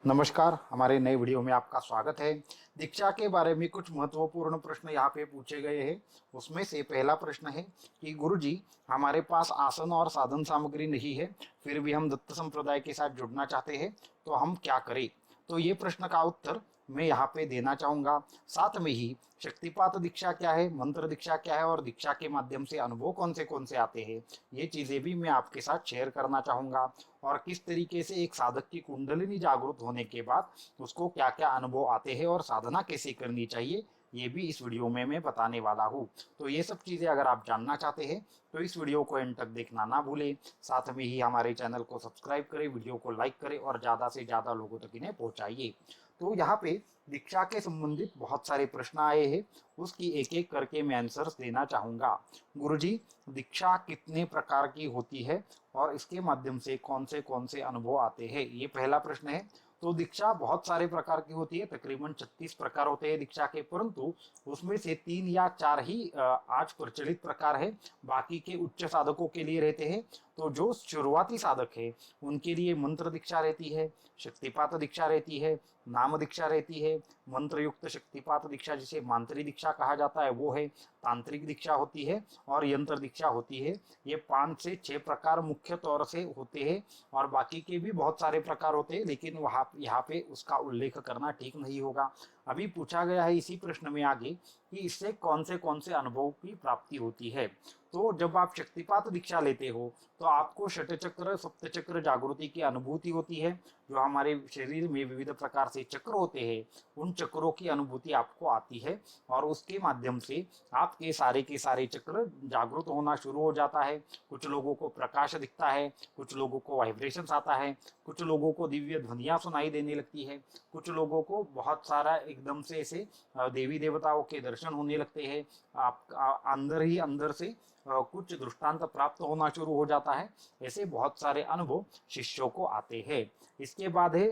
नमस्कार, हमारे नए वीडियो में आपका स्वागत है। दीक्षा के बारे में कुछ महत्वपूर्ण प्रश्न यहाँ पे पूछे गए हैं। उसमें से पहला प्रश्न है कि गुरुजी, हमारे पास आसन और साधन सामग्री नहीं है, फिर भी हम दत्त संप्रदाय के साथ जुड़ना चाहते हैं, तो हम क्या करें? तो ये प्रश्न का उत्तर मैं यहाँ पे देना चाहूँगा। साथ में ही शक्तिपात दीक्षा क्या है, मंत्र दीक्षा क्या है और दीक्षा के माध्यम से अनुभव कौन से आते हैं, ये चीज़ें भी मैं आपके साथ शेयर करना चाहूँगा। और किस तरीके से एक साधक की कुंडलिनी जागृत होने के बाद उसको क्या क्या अनुभव आते हैं और साधना कैसे करनी चाहिए, ये भी इस वीडियो में मैं बताने वाला हूँ। तो ये सब चीज़ें अगर आप जानना चाहते हैं तो इस वीडियो को एंड तक देखना ना भूलें। साथ में ही हमारे चैनल को सब्सक्राइब करें, वीडियो को लाइक करें और ज़्यादा से ज़्यादा लोगों तक इन्हें पहुँचाइए। तो यहाँ पे दीक्षा के संबंधित बहुत सारे प्रश्न आए हैं, उसकी एक एक करके मैं आंसर्स देना चाहूँगा। गुरुजी, दीक्षा कितने प्रकार की होती है और इसके माध्यम से कौन से अनुभव आते हैं, ये पहला प्रश्न है। तो दीक्षा बहुत सारे प्रकार की होती है, तकरीबन 36 प्रकार होते हैं दीक्षा के, परंतु उसमें से 3 या 4 ही आज प्रचलित प्रकार है, बाकी के उच्च साधकों के लिए रहते हैं। तो जो शुरुआती साधक है उनके लिए मंत्र दीक्षा रहती है, शक्तिपात दीक्षा रहती है, नाम दीक्षा रहती है, मंत्र युक्त शक्तिपात दीक्षा जिसे मांत्री दीक्षा कहा जाता है वो है, तांत्रिक दीक्षा होती है और यंत्र दीक्षा होती है। ये 5 से 6 प्रकार मुख्य तौर से होते हैं और बाकी के भी बहुत सारे प्रकार होते हैं, लेकिन वहाँ यहाँ पे उसका उल्लेख करना ठीक नहीं होगा। अभी पूछा गया है इसी प्रश्न में आगे कि इससे कौन से अनुभव की प्राप्ति होती है। तो जब आप शक्तिपात दीक्षा लेते हो तो आपको षटचक्र सप्तचक्र जागृति की अनुभूति होती है। जो हमारे शरीर में विविध प्रकार से चक्र होते हैं उन चक्रों की अनुभूति आपको आती है और उसके माध्यम से आपके सारे के सारे चक्र जागृत होना शुरू हो जाता है। कुछ लोगों को प्रकाश दिखता है, कुछ लोगों को वाइब्रेशंस आता है, कुछ लोगों को दिव्य ध्वनियाँ सुनाई देने लगती है, कुछ लोगों को बहुत सारा एकदम से ऐसे देवी देवताओं के दर्शन होने लगते हैं। आप अंदर ही अंदर से कुछ दृष्टांत प्राप्त होना शुरू हो जाता है। ऐसे बहुत सारे अनुभव शिष्यों को आते हैं। इसके बाद है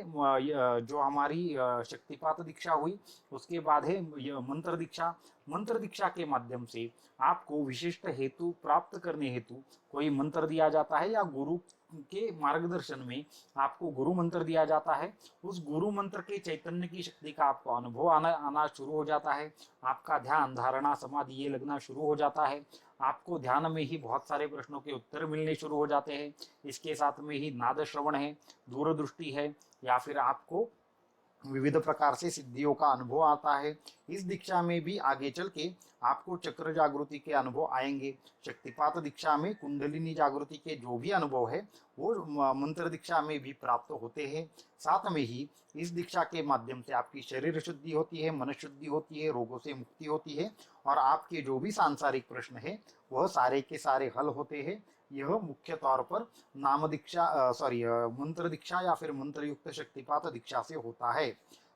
जो हमारी शक्तिपात दीक्षा हुई, उसके बाद है मंत्र दीक्षा। मंत्र दीक्षा के माध्यम से आपको विशिष्ट हेतु प्राप्त करने हेतु कोई मंत्र दिया जाता है या गुरु के मार्गदर्शन में आपको गुरु मंत्र दिया जाता है। उस गुरु मंत्र के चैतन्य की शक्ति का आपको अनुभव आना शुरू हो जाता है। आपका ध्यान धारणा समाधि ये लगना शुरू हो जाता है। आपको ध्यान में ही बहुत सारे प्रश्नों के उत्तर मिलने शुरू हो जाते हैं। इसके साथ में ही नाद श्रवण है, दूरदृष्टि है, या फिर आपको विविध प्रकार से सिद्धियों का अनुभव आता है। इस दीक्षा में भी आगे चल के आपको चक्र जागृति के अनुभव आएंगे। शक्तिपात दीक्षा में कुंडलिनी जागृति के जो भी अनुभव है वो मंत्र दीक्षा में भी प्राप्त होते हैं। साथ में ही इस दीक्षा के माध्यम से आपकी शरीर शुद्धि होती है, मन शुद्धि होती है, रोगों से मुक्ति होती है और आपके जो भी सांसारिक प्रश्न है वह सारे के सारे हल होते हैं। यह मुख्य तौर पर नाम दीक्षा मंत्र दीक्षा या फिर मंत्र युक्त शक्तिपात दीक्षा से होता है।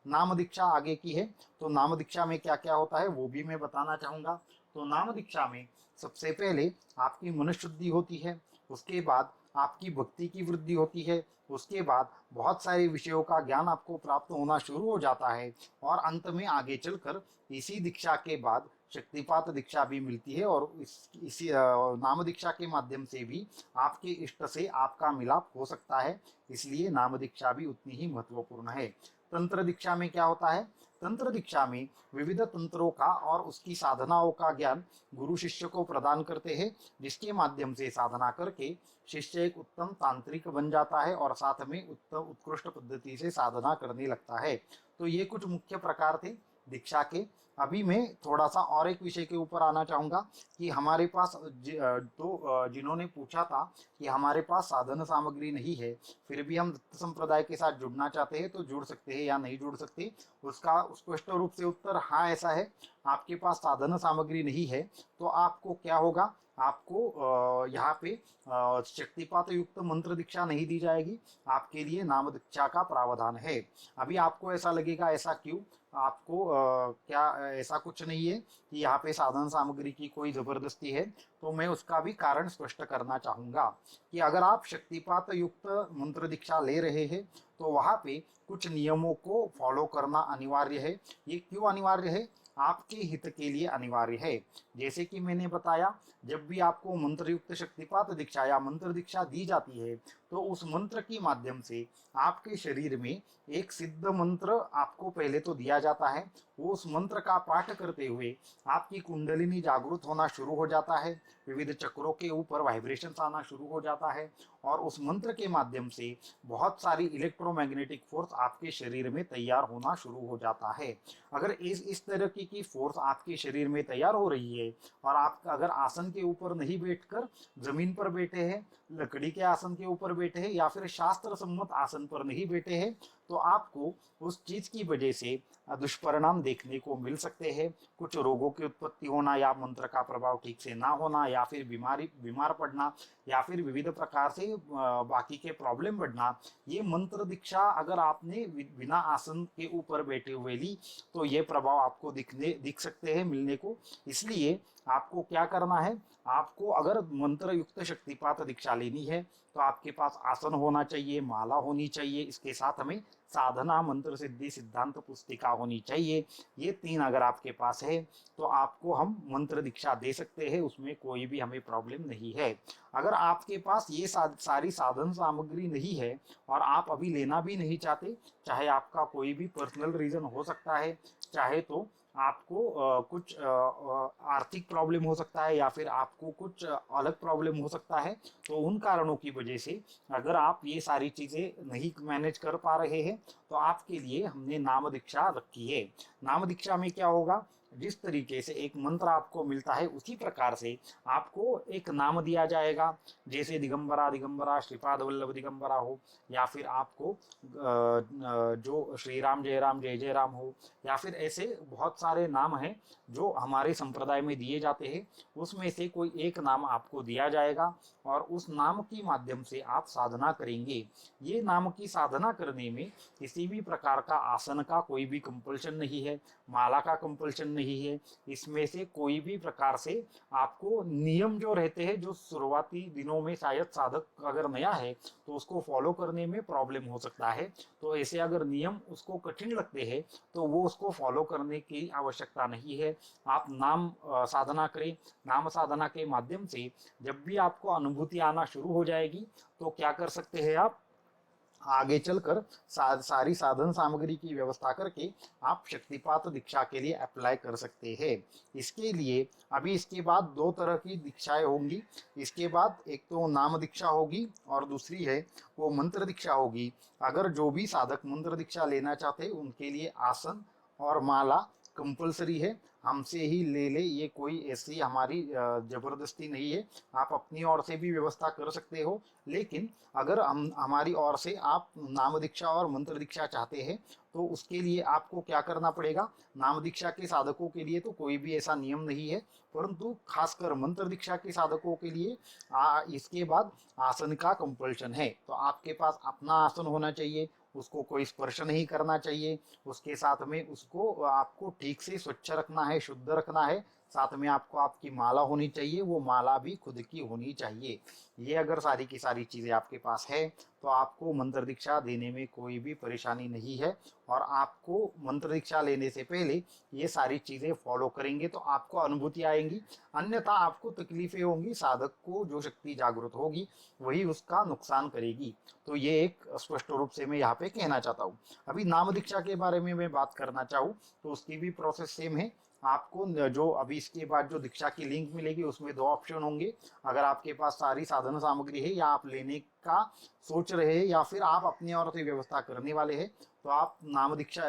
नाम दीक्षा आगे की है, तो नाम दीक्षा में क्या क्या होता है वो भी मैं बताना चाहूँगा। तो नाम दीक्षा में सबसे पहले आपकी मन शुद्धि होती है, उसके बाद आपकी भक्ति की वृद्धि होती है, उसके बाद बहुत सारे विषयों का ज्ञान आपको प्राप्त होना शुरू हो जाता है और अंत में आगे चलकर इसी दीक्षा के बाद शक्तिपात दीक्षा भी मिलती है और इसी नाम दीक्षा के माध्यम से भी आपके इष्ट से आपका मिलाप हो सकता है। इसलिए नाम दीक्षा भी उतनी ही महत्वपूर्ण है। तंत्र दीक्षा में क्या होता है? तंत्र दीक्षा में विविध तंत्रों का और उसकी साधनाओं का ज्ञान गुरु शिष्य को प्रदान करते हैं, जिसके माध्यम से साधना करके शिष्य एक उत्तम तांत्रिक बन जाता है और साथ में उत्कृष्ट पद्धति से साधना करने लगता है। तो ये कुछ मुख्य प्रकार थे दीक्षा के। अभी मैं थोड़ा सा और एक विषय के ऊपर आना चाहूँगा कि हमारे पास जिन्होंने पूछा था कि हमारे पास साधन सामग्री नहीं है, फिर भी हम दत्त संप्रदाय के साथ जुड़ना चाहते हैं, तो जुड़ सकते हैं या नहीं जुड़ सकते, उसका स्पष्ट रूप से उत्तर हाँ ऐसा है। आपके पास साधन सामग्री नहीं है तो आपको क्या होगा, आपको यहाँ पे शक्तिपात युक्त मंत्र दीक्षा नहीं दी जाएगी, आपके लिए नाम दीक्षा का प्रावधान है। अभी आपको ऐसा लगेगा ऐसा क्यों? आपको क्या ऐसा कुछ नहीं है कि यहाँ पे साधन सामग्री की कोई जबरदस्ती है? तो मैं उसका भी कारण स्पष्ट करना चाहूँगा कि अगर आप शक्तिपात युक्त मंत्र दीक्षा ले रहे हैं तो वहाँ पे कुछ नियमों को फॉलो करना अनिवार्य है। ये क्यों अनिवार्य है? आपके हित के लिए अनिवार्य है। जैसे कि मैंने बताया, जब भी आपको मंत्र युक्त शक्तिपात दीक्षा या मंत्र दीक्षा दी जाती है तो उस मंत्र के माध्यम से आपके शरीर में एक सिद्ध मंत्र आपको पहले तो दिया जाता है। वो उस मंत्र का पाठ करते हुए आपकी कुंडलिनी जागृत होना शुरू हो जाता है, विविध चक्रों के ऊपर वाइब्रेशंस आना शुरू हो जाता है और उस मंत्र के माध्यम से बहुत सारी इलेक्ट्रोमैग्नेटिक फोर्स आपके शरीर में तैयार होना शुरू हो जाता है। अगर इस तरह की फोर्स आपके शरीर में तैयार हो रही है और आप अगर आसन के ऊपर नहीं बैठकर जमीन पर बैठे हैं, लकड़ी के आसन के ऊपर बैठे हैं या फिर शास्त्र सम्मत आसन पर नहीं बैठे हैं, तो आपको उस चीज की वजह से दुष्परिणाम देखने को मिल सकते हैं। कुछ रोगों की उत्पत्ति होना या मंत्र का प्रभाव ठीक से ना होना या फिर बीमार पड़ना या फिर विविध प्रकार से बाकी के प्रॉब्लम बढ़ना। ये मंत्र दीक्षा अगर आपने बिना आसन के ऊपर बैठे हुए ली तो ये प्रभाव आपको दिख सकते हैं मिलने को। इसलिए आपको क्या करना है, आपको अगर मंत्र युक्त शक्तिपात दीक्षा लेनी है तो आपके पास आसन होना चाहिए, माला होनी चाहिए, इसके साथ हमें साधना मंत्र सिद्धि सिद्धांत पुस्तिका होनी चाहिए। ये 3 अगर आपके पास है तो आपको हम मंत्र दीक्षा दे सकते हैं, उसमें कोई भी हमें प्रॉब्लम नहीं है। अगर आपके पास ये सारी साधन सामग्री नहीं है और आप अभी लेना भी नहीं चाहते, चाहे आपका कोई भी पर्सनल रीजन हो सकता है, चाहे तो आपको कुछ आर्थिक प्रॉब्लम हो सकता है या फिर आपको कुछ अलग प्रॉब्लम हो सकता है, तो उन कारणों की वजह से अगर आप ये सारी चीज़ें नहीं मैनेज कर पा रहे हैं तो आपके लिए हमने नाम दीक्षा रखी है। नाम दीक्षा में क्या होगा, जिस तरीके से एक मंत्र आपको मिलता है उसी प्रकार से आपको एक नाम दिया जाएगा। जैसे दिगंबरा दिगंबरा श्रीपाद वल्लभ दिगंबरा हो या फिर आपको जो श्री राम जय जय राम हो या फिर ऐसे बहुत सारे नाम हैं जो हमारे संप्रदाय में दिए जाते हैं, उसमें से कोई एक नाम आपको दिया जाएगा और उस नाम के माध्यम से आप साधना करेंगे। ये नाम की साधना करने में किसी भी प्रकार का आसन का कोई भी कंपल्शन नहीं है, माला का कंपल्शन नहीं है, इसमें से कोई भी प्रकार से आपको नियम जो रहते हैं, जो शुरुआती दिनों में शायद साधक अगर नया है तो उसको फॉलो करने में प्रॉब्लम हो सकता है, तो ऐसे अगर नियम उसको कठिन लगते हैं तो वो उसको फॉलो करने की आवश्यकता नहीं है। आप नाम साधना करें। नाम साधना के माध्यम से जब भी आपको अनुभूति आना शुरू हो जाएगी तो क्या कर सकते हैं, आप आगे चलकर सारी साधन सामग्री की व्यवस्था करके आप शक्तिपात दीक्षा के लिए अप्लाई कर सकते हैं। इसके लिए अभी इसके बाद 2 तरह की दीक्षाएं होंगी। इसके बाद एक तो नाम दीक्षा होगी और दूसरी है वो मंत्र दीक्षा होगी। अगर जो भी साधक मंत्र दीक्षा लेना चाहते हैं उनके लिए आसन और माला कंपलसरी है, हमसे ही ले, ये कोई ऐसी हमारी जबरदस्ती नहीं है। आप अपनी ओर से भी व्यवस्था कर सकते हो, लेकिन अगर हमारी ओर से आप नाम दीक्षा और मंत्र दीक्षा चाहते हैं तो उसके लिए आपको क्या करना पड़ेगा। नाम दीक्षा के साधकों के लिए तो कोई भी ऐसा नियम नहीं है, परंतु खासकर मंत्र दीक्षा के साधकों के लिए इसके बाद आसन का कंपल्शन है। तो आपके पास अपना आसन होना चाहिए, उसको कोई स्पर्श नहीं करना चाहिए, उसके साथ में उसको आपको ठीक से स्वच्छ रखना है, शुद्ध रखना है, साथ में आपको आपकी माला होनी चाहिए, वो माला भी खुद की होनी चाहिए। ये अगर सारी की सारी चीज़ें आपके पास है तो आपको मंत्र दीक्षा देने में कोई भी परेशानी नहीं है और आपको मंत्र दीक्षा लेने से पहले ये सारी चीज़ें फॉलो करेंगे तो आपको अनुभूति आएंगी, अन्यथा आपको तकलीफें होंगी। साधक को जो शक्ति जागृत होगी वही उसका नुकसान करेगी। तो ये एक स्पष्ट रूप से मैं यहाँ पे कहना चाहता हूँ। अभी नाम दीक्षा के बारे में मैं बात करना चाहूँ तो उसकी भी प्रोसेस सेम है। आपको जो अभी इसके बाद जो दीक्षा की लिंक मिलेगी उसमें 2 ऑप्शन होंगे। अगर आपके पास सारी साधन सामग्री है या आप लेने का सोच रहे हैं या फिर आप अपनी ओर से व्यवस्था करने वाले हैं तो आप नाम दीक्षा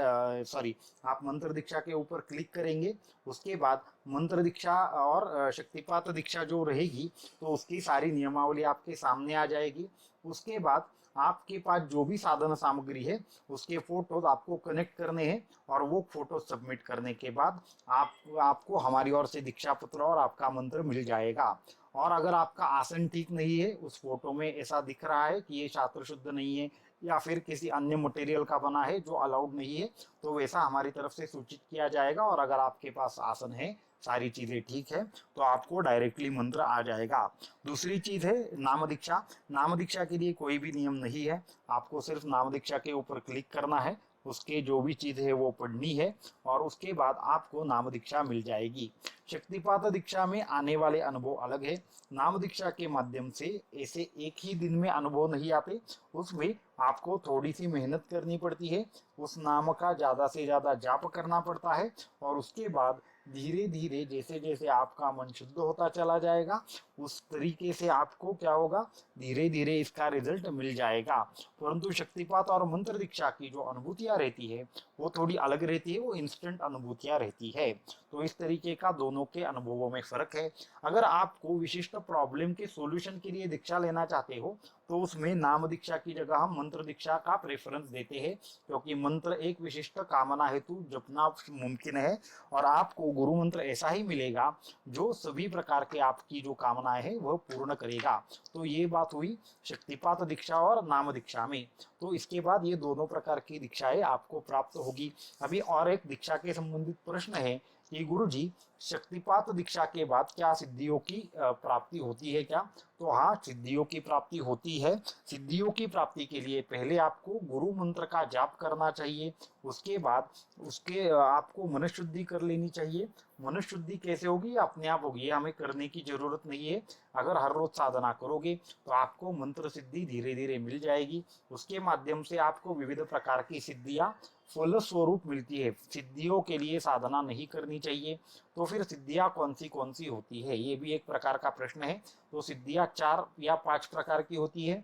आप मंत्र दीक्षा के ऊपर क्लिक करेंगे। उसके बाद मंत्र दीक्षा और शक्तिपात दीक्षा जो रहेगी तो उसकी सारी नियमावली आपके सामने आ जाएगी। उसके बाद आपके पास जो भी साधन सामग्री है उसके फोटोज आपको कनेक्ट करने हैं और वो फोटो सबमिट करने के बाद आपको हमारी ओर से दीक्षा पत्र और आपका मंत्र मिल जाएगा। और अगर आपका आसन ठीक नहीं है, उस फोटो में ऐसा दिख रहा है कि ये शास्त्र शुद्ध नहीं है या फिर किसी अन्य मटेरियल का बना है जो अलाउड नहीं है, तो वैसा हमारी तरफ से सूचित किया जाएगा। और अगर आपके पास आसन है, सारी चीज़ें ठीक है, तो आपको डायरेक्टली मंत्र आ जाएगा। दूसरी चीज़ है नाम दीक्षा। नाम दीक्षा के लिए कोई भी नियम नहीं है, आपको सिर्फ नाम दीक्षा के ऊपर क्लिक करना है, उसके जो भी चीज़ है वो पढ़नी है और उसके बाद आपको नाम दीक्षा मिल जाएगी। शक्तिपात दीक्षा में आने वाले अनुभव अलग है। नाम दीक्षा के माध्यम से ऐसे एक ही दिन में अनुभव नहीं आते, उसमें आपको थोड़ी सी मेहनत करनी पड़ती है, उस नाम का ज़्यादा से ज़्यादा जाप करना पड़ता है और उसके बाद धीरे धीरे जैसे जैसे आपका मन शुद्ध होता चला जाएगा उस तरीके से आपको क्या होगा, धीरे धीरे इसका रिजल्ट मिल जाएगा। परंतु शक्तिपात और मंत्र दीक्षा की जो अनुभूतियाँ रहती है वो थोड़ी अलग रहती है, वो इंस्टेंट अनुभूतियाँ रहती है। तो इस तरीके का दोनों के अनुभवों में फर्क है। अगर आपको विशिष्ट प्रॉब्लम के सॉल्यूशन के लिए दीक्षा लेना चाहते हो तो उसमें नाम दीक्षा की जगह हम मंत्र दीक्षा का प्रेफरेंस देते हैं, क्योंकि मंत्र एक विशिष्ट कामना हेतु जपना मुमकिन है और आपको गुरु मंत्र ऐसा ही मिलेगा जो सभी प्रकार के आपकी जो कामनाएं है वह पूर्ण करेगा। तो ये बात हुई शक्तिपात दीक्षा और नाम दीक्षा में। तो इसके बाद ये दोनों प्रकार की दीक्षाएं आपको प्राप्त होगी। अभी और एक दीक्षा के संबंधित प्रश्न है कि गुरुजी शक्तिपात दीक्षा के बाद क्या सिद्धियों की प्राप्ति होती है क्या? तो हाँ, सिद्धियों की प्राप्ति होती है। सिद्धियों की प्राप्ति के लिए पहले आपको गुरु मंत्र का जाप करना चाहिए, उसके बाद उसके आपको मन शुद्धि कर लेनी चाहिए। मन शुद्धि कैसे होगी? अपने आप होगी, हमें करने की जरूरत नहीं है। अगर हर रोज साधना करोगे तो आपको मंत्र सिद्धि धीरे धीरे मिल जाएगी, उसके माध्यम से आपको विविध प्रकार की सिद्धियां फल स्वरूप मिलती है। सिद्धियों के लिए साधना नहीं करनी चाहिए। तो फिर सिद्धियां कौन सी होती है, ये भी एक प्रकार का प्रश्न है। तो सिद्धियां 4 या 5 प्रकार की होती है।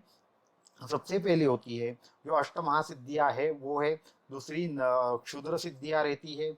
सबसे पहले होती है जो अष्टमहासिद्धियां है वो है, दूसरी क्षुद्र सिद्धियां रहती है,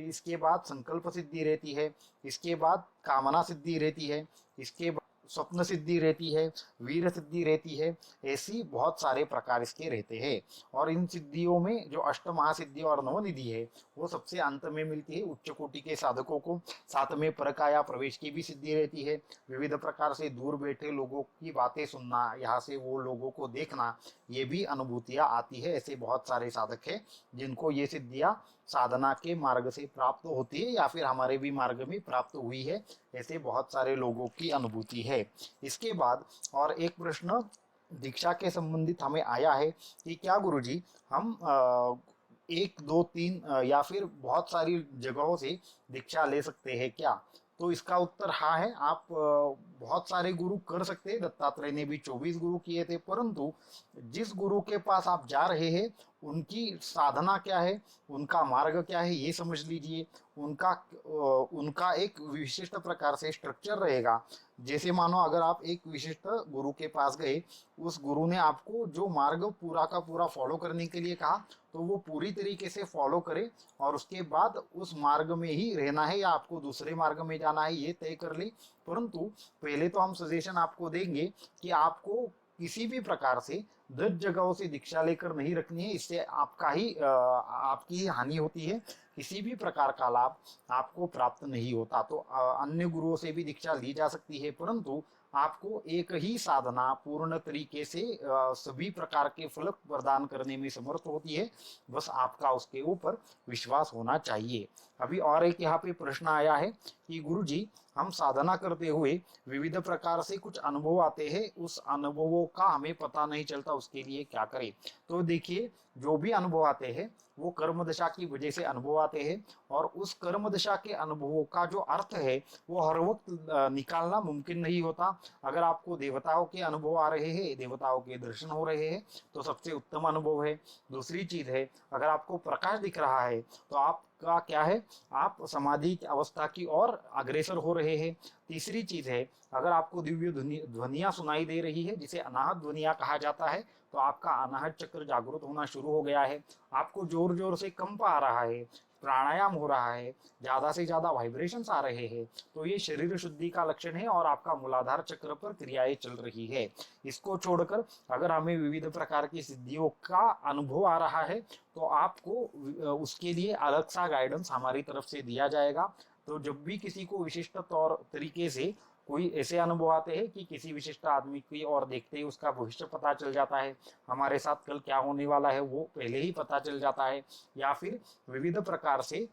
इसके बाद संकल्प सिद्धि रहती है, इसके बाद कामना सिद्धि रहती है, इसके बाद स्वप्न सिद्धि रहती है, वीर सिद्धि रहती है। ऐसी बहुत सारे प्रकार इसके रहते हैं और इन सिद्धियों में जो अष्टमहासिद्धि और नवनिधि है वो सबसे अंत में मिलती है उच्च कोटि के साधकों को। साथ में परकाया प्रवेश की भी सिद्धि रहती है, विविध प्रकार से दूर बैठे लोगों की बातें सुनना, यहाँ से वो लोगों को देखना, ये भी अनुभूतियाँ आती है। ऐसे बहुत सारे साधक हैं जिनको ये सिद्धियाँ साधना के मार्ग से प्राप्त होती है या फिर हमारे भी मार्ग में प्राप्त हुई है। ऐसे बहुत सारे लोगों की अनुभूति है। इसके बाद और एक प्रश्न दीक्षा के संबंधित हमें आया है कि क्या गुरुजी हम 1 2 3 या फिर बहुत सारी जगहों से दीक्षा ले सकते हैं क्या? तो इसका उत्तर हाँ है। आप बहुत सारे गुरु कर सकते हैं। दत्तात्रेय ने भी 24 गुरु किए थे, परंतु जिस गुरु के पास आप जा रहे हैं उनकी साधना क्या है, उनका मार्ग क्या है, ये समझ लीजिए। उनका एक विशिष्ट प्रकार से स्ट्रक्चर रहेगा। जैसे मानो अगर आप एक विशिष्ट गुरु के पास गए, उस गुरु ने आपको जो मार्ग पूरा का पूरा फॉलो करने के लिए कहा तो वो पूरी तरीके से फॉलो करे और उसके बाद उस मार्ग में ही रहना है या आपको दूसरे मार्ग में जाना है ये तय कर ले। परंतु पहले तो हम सजेशन आपको देंगे कि आपको किसी भी प्रकार से 10 जगहों से दीक्षा लेकर नहीं रखनी है, इससे आपकी ही हानि होती है। किसी भी प्रकार का लाभ आपको प्राप्त नहीं होता। तो अन्य गुरुओं से भी दीक्षा ली जा सकती है, परंतु आपको एक ही साधना पूर्ण तरीके से सभी प्रकार के फल प्रदान करने में समर्थ होती है। बस आपका उसके ऊपर विश्वास होना चाहिए। अभी और एक यहाँ पे प्रश्न आया है कि गुरुजी हम साधना करते हुए विविध प्रकार से कुछ अनुभव आते हैं, उस अनुभवों का हमें पता नहीं चलता, उसके लिए क्या करें? तो देखिए, जो भी अनुभव आते हैं वो कर्म दशा की वजह से अनुभव आते हैं और उस कर्म दशा के अनुभवों का जो अर्थ है वो हर वक्त निकालना मुमकिन नहीं होता। अगर आपको देवताओं के अनुभव आ रहे हैं, देवताओं के दर्शन हो रहे हैं तो सबसे उत्तम अनुभव है। दूसरी चीज है, अगर आपको प्रकाश दिख रहा है तो आपका क्या है, आप समाधि की अवस्था की ओर अग्रसर हो रहे हैं। तीसरी चीज है, अगर आपको दिव्य ध्वनियां सुनाई दे रही है जिसे अनाहत ध्वनियां कहा जाता है, तो आपका अनाहत चक्र जागृत होना शुरू हो गया है। आपको जोर जोर से कंप आ रहा है, प्राणायाम हो रहा है, ज्यादा से ज्यादा वाइब्रेशंस आ रहे हैं, तो ये शरीर शुद्धि का लक्षण है और आपका मूलाधार चक्र पर क्रियाएं चल रही है। इसको छोड़कर अगर हमें विविध प्रकार की सिद्धियों का अनुभव आ रहा है तो आपको उसके लिए अलग सा गाइडेंस हमारी तरफ से दिया जाएगा। तो जब भी किसी को विशिष्ट तौर तरीके से कोई ऐसे अनुभव आते हैं कि किसी विशिष्ट आदमी की और देखते ही उसका भविष्य पता चल जाता है, हमारे साथ कल क्या होने वाला है वो पहले ही पता चल जाता है, या फिर विविध प्रकार से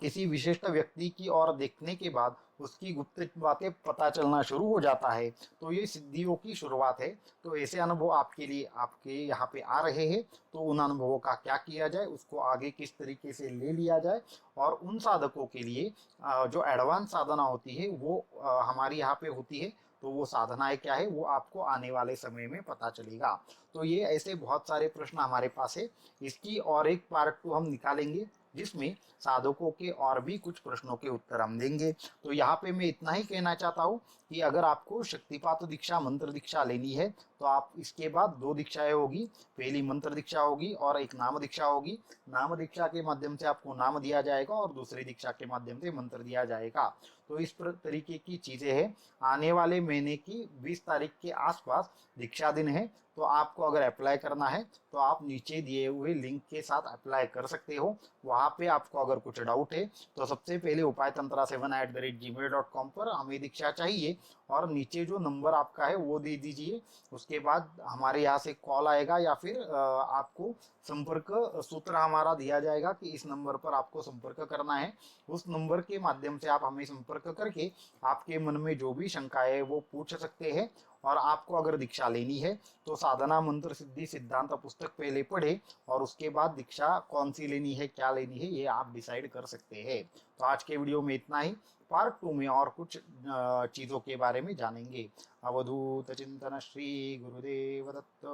किसी विशिष्ट व्यक्ति की ओर देखने के बाद उसकी गुप्त बातें पता चलना शुरू हो जाता है, तो ये सिद्धियों की शुरुआत है। तो ऐसे अनुभव आपके लिए आपके यहाँ पे आ रहे हैं, तो उन अनुभवों का क्या किया जाए, उसको आगे किस तरीके से ले लिया जाए, और उन साधकों के लिए जो एडवांस साधना होती है वो हमारी यहाँ पे होती है, तो वो साधनाएं क्या है वो आपको आने वाले समय में पता चलेगा। तो ये ऐसे बहुत सारे प्रश्न हमारे पास है। इसकी और एक पार्ट 2 हम निकालेंगे, जिसमें साधकों के और भी कुछ प्रश्नों के उत्तर हम देंगे। तो यहाँ पे मैं इतना ही कहना चाहता हूँ कि अगर आपको शक्तिपात दीक्षा मंत्र दीक्षा लेनी है, तो आप इसके बाद 2 दीक्षाएं होगी। पहली मंत्र दीक्षा होगी और एक नाम दीक्षा होगी। नाम दीक्षा के माध्यम से आपको नाम दिया जाएगा और दूसरी दीक्षा के माध्यम से मंत्र दिया जाएगा। तो इस तरीके की चीजें हैं। आने वाले महीने की 20 तारीख के आसपास दीक्षा दिन है। तो आपको अगर अप्लाई करना है तो आप नीचे दिए हुए लिंक के साथ अप्लाई कर सकते हो। वहाँ पे आपको अगर कुछ डाउट है तो सबसे पहले उपाय तंत्रा 7@gmail.com पर हमें दीक्षा चाहिए, और नीचे जो नंबर आपका है वो दे दीजिए। उसके बाद हमारे यहाँ से कॉल आएगा या फिर आपको संपर्क सूत्र हमारा दिया जाएगा कि इस नंबर पर आपको संपर्क करना है। उस नंबर के माध्यम से आप हमें संपर्क करके आपके मन में जो भी शंकाएं है वो पूछ सकते हैं। और आपको अगर दीक्षा लेनी है तो साधना मंत्र सिद्धि सिद्धांत पुस्तक पहले पढ़े, और उसके बाद दीक्षा कौन सी लेनी है क्या लेनी है ये आप डिसाइड कर सकते हैं। तो आज के वीडियो में इतना ही। पार्ट 2 में और कुछ चीजों के बारे में जानेंगे। अवधूत चिंतन श्री गुरुदेव दत्त।